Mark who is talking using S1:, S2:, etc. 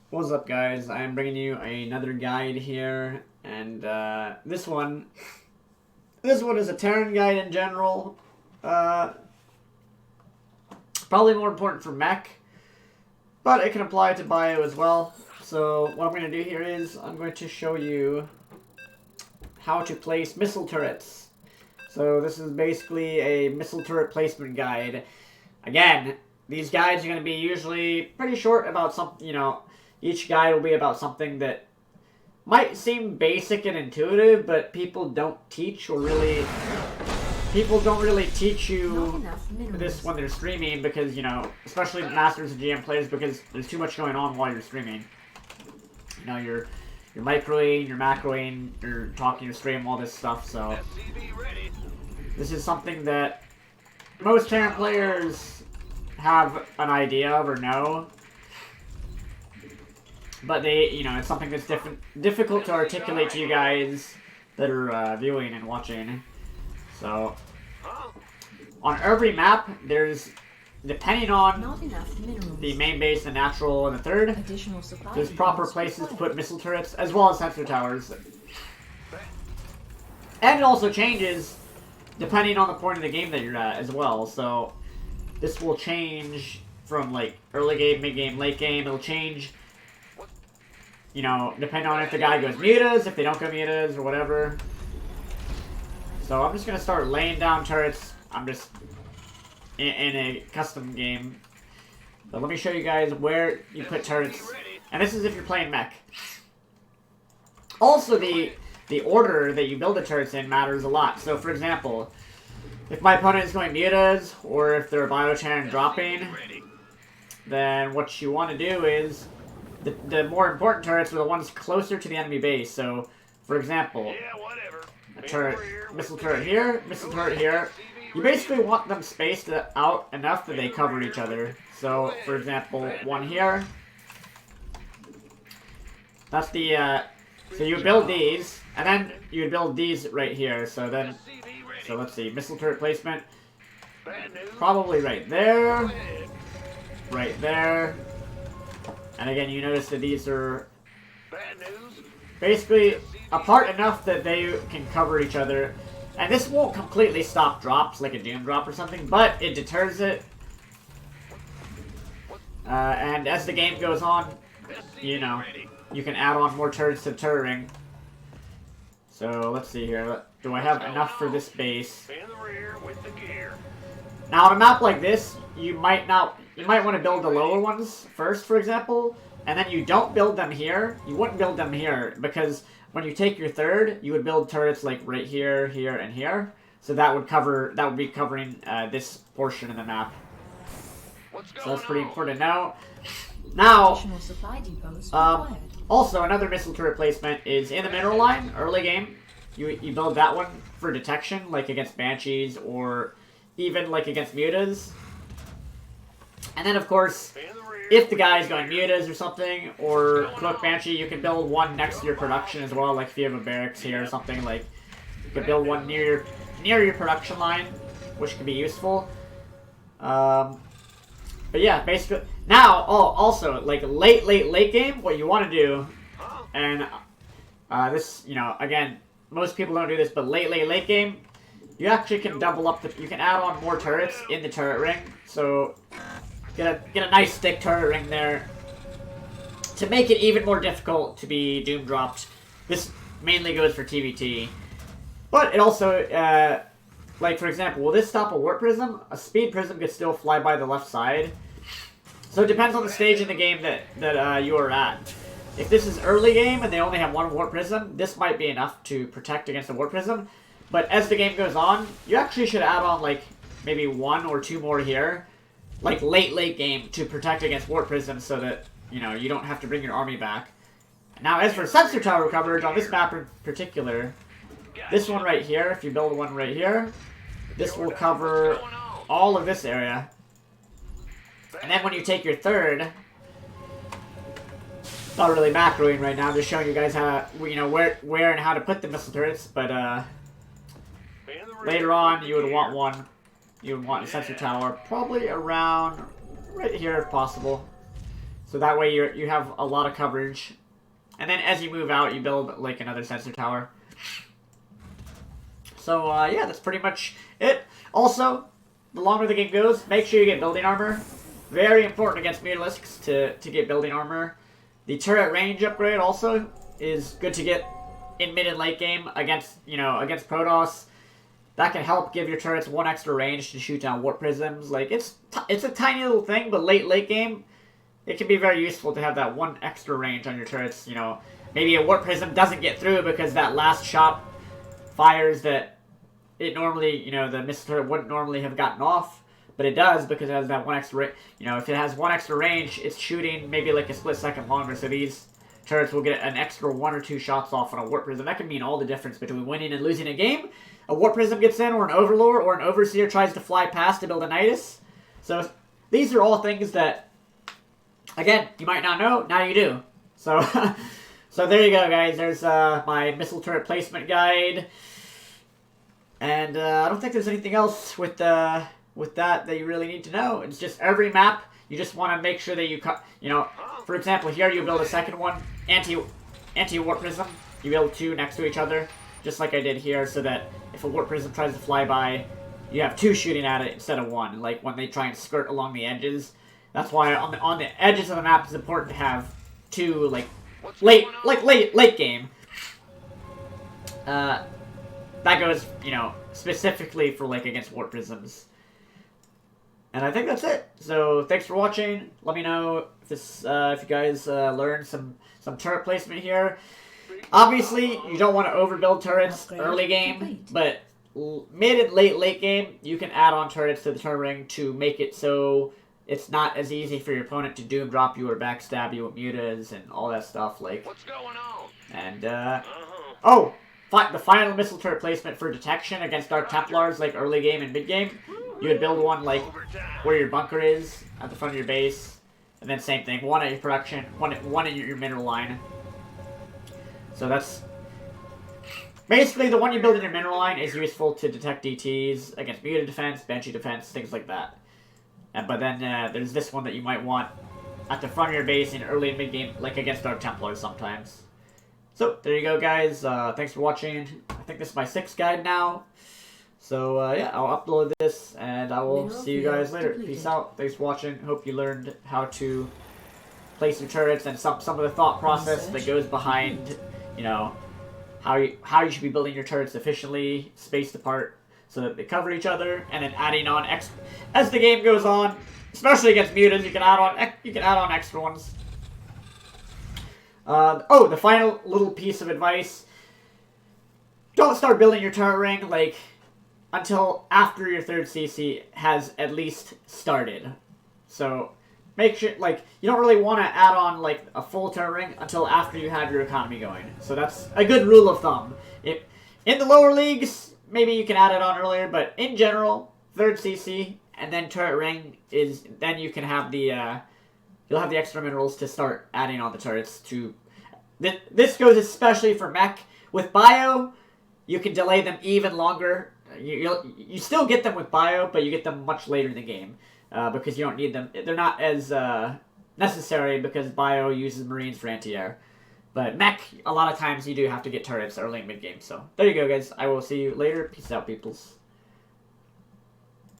S1: What's up, guys? I'm bringing you another guide here, and this one is a Terran guide in general. Probably more important for mech, but it can apply to bio as well. So what I'm going to do here is I'm going to show you how to place missile turrets. So this is basically a missile turret placement guide. Again, these guides are going to be usually pretty short about something, each guide will be about something that might seem basic and intuitive, but people don't teach or really... People don't really teach you this when they're streaming because, especially Masters and GM players, because there's too much going on while you're streaming. You're microing, you're macroing, you're talking your stream, all this stuff, so... This is something that most Terran players have an idea of or know. But it's something that's difficult to articulate to you guys that are viewing and watching. So, on every map, there's, depending on the main base, the natural, and the third, there's proper places to put missile turrets, as well as sensor towers. And it also changes depending on the point of the game that you're at as well. So, this will change from, early game, mid-game, late game. It'll change... depending on if the guy goes mutas, if they don't go mutas, or whatever. So I'm just going to start laying down turrets. I'm just in a custom game. But let me show you guys where you put turrets. And this is if you're playing mech. Also, the order that you build the turrets in matters a lot. So, for example, if my opponent is going mutas, or if they're Bioterran dropping, then what you want to do is... The more important turrets are the ones closer to the enemy base. So, for example, missile turret here, missile turret here. You basically want them spaced out enough that they cover each other. So, for example, one here. That's the, so you would build these, and then you would build these right here. So let's see, missile turret placement. Probably right there. Right there. And again, you notice that these are basically apart enough that they can cover each other. And this won't completely stop drops like a Doom drop or something, but it deters it. And as the game goes on, you can add on more turrets to the turret ring. So let's see here. Do I have enough for this base? Now on a map like this, you might want to build the lower ones first, for example, and then you don't build them here. You wouldn't build them here, because when you take your third, you would build turrets like right here, here, and here. So that would be covering this portion of the map. So that's pretty important to know. Now, also another missile turret placement is in the mineral line, early game. You build that one for detection, like against Banshees or even like against mutas. And then, of course, if the guy's going mutas or something, or Cloak Banshee, you can build one next to your production as well. Like if you have a barracks here or something, like you can build one near your production line, which can be useful. But yeah, basically now, also like late game, what you want to do, and this, again, most people don't do this, but late game, you actually can double up you can add on more turrets in the turret ring. So get a nice thick turret ring there to make it even more difficult to be Doom dropped. This mainly goes for TVT, but it also, like for example, will this stop a warp prism? A speed prism could still fly by the left side. So it depends on the stage in the game that you are at. If this is early game and they only have one warp prism, this might be enough to protect against a warp prism. But as the game goes on, you actually should add on like maybe one or two more here, like late game, to protect against warp prisms, so that you don't have to bring your army back. Now, as for sensor tower coverage on this map in particular, this one right here, if you build one right here, this will cover all of this area. And then when you take your third, not really macroing right now, I'm just showing you guys how where and how to put the missile turrets, but later on you would want one. You would want a sensor tower probably around right here if possible. So that way you have a lot of coverage. And then as you move out, you build like another sensor tower. So yeah, that's pretty much it. Also, the longer the game goes, make sure you get building armor. Very important against Mutalisks to get building armor. The turret range upgrade also is good to get in mid and late game against, against Protoss. That can help give your turrets 1 extra range to shoot down warp prisms. Like, it's a tiny little thing, but late game, it can be very useful to have that 1 extra range on your turrets. Maybe a warp prism doesn't get through because that last shot fires that it normally, the missile turret wouldn't normally have gotten off. But it does because it has that 1 extra, if it has 1 extra range, it's shooting maybe like a split second longer. So these turrets will get an extra 1 or 2 shots off on a warp prism. That can mean all the difference between winning and losing a game. A warp prism gets in, or an overlord, or an overseer tries to fly past to build a nidus. So these are all things that, again, you might not know. Now you do. So, so there you go, guys. There's my missile turret placement guide, and I don't think there's anything else with that you really need to know. It's just every map. You just want to make sure that you for example, here you build a second one, anti-warp prism. You build 2 next to each other, just like I did here, so that if a warp prism tries to fly by, you have 2 shooting at it instead of 1. Like when they try and skirt along the edges. That's why on the edges of the map it's important to have 2 late game. That goes specifically for against warp prisms. And I think that's it. So thanks for watching. Let me know if you guys learned some turret placement here. Obviously, you don't want to overbuild turrets early game, but mid and late game, you can add on turrets to the turret ring to make it so it's not as easy for your opponent to doom drop you or backstab you with mutas and all that stuff. What's going on? And the final missile turret placement for detection against Dark Templars, early game and mid game. You would build one where your bunker is at the front of your base, and then same thing, 1 at your production, one in your mineral line. So that's basically the one you build in your mineral line is useful to detect DTs against muta defense, banshee defense, things like that. But then there's this one that you might want at the front of your base in early and mid game, against Dark Templars sometimes. So there you go, guys. Thanks for watching. I think this is my 6th guide now. So, yeah, I'll upload this, and I will see you guys later. Peace out. Thanks for watching. Hope you learned how to place your turrets and some of the thought process that goes behind, how you should be building your turrets efficiently, spaced apart, so that they cover each other, and then adding on extra as the game goes on. Especially against mutas, you can add on extra ones. The final little piece of advice: don't start building your turret ring until after your 3rd CC has at least started. So make sure you don't really want to add on a full turret ring until after you have your economy going. So that's a good rule of thumb. If in the lower leagues, maybe you can add it on earlier, but in general, 3rd CC and then turret ring then you can have the you'll have the extra minerals to start adding on the turrets to. This goes especially for mech. With bio, you can delay them even longer. You still get them with bio, but you get them much later in the game because you don't need them. They're not as necessary because bio uses marines for anti-air. But mech, a lot of times you do have to get turrets early and mid game. So there you go, guys. I will see you later. Peace out, peoples.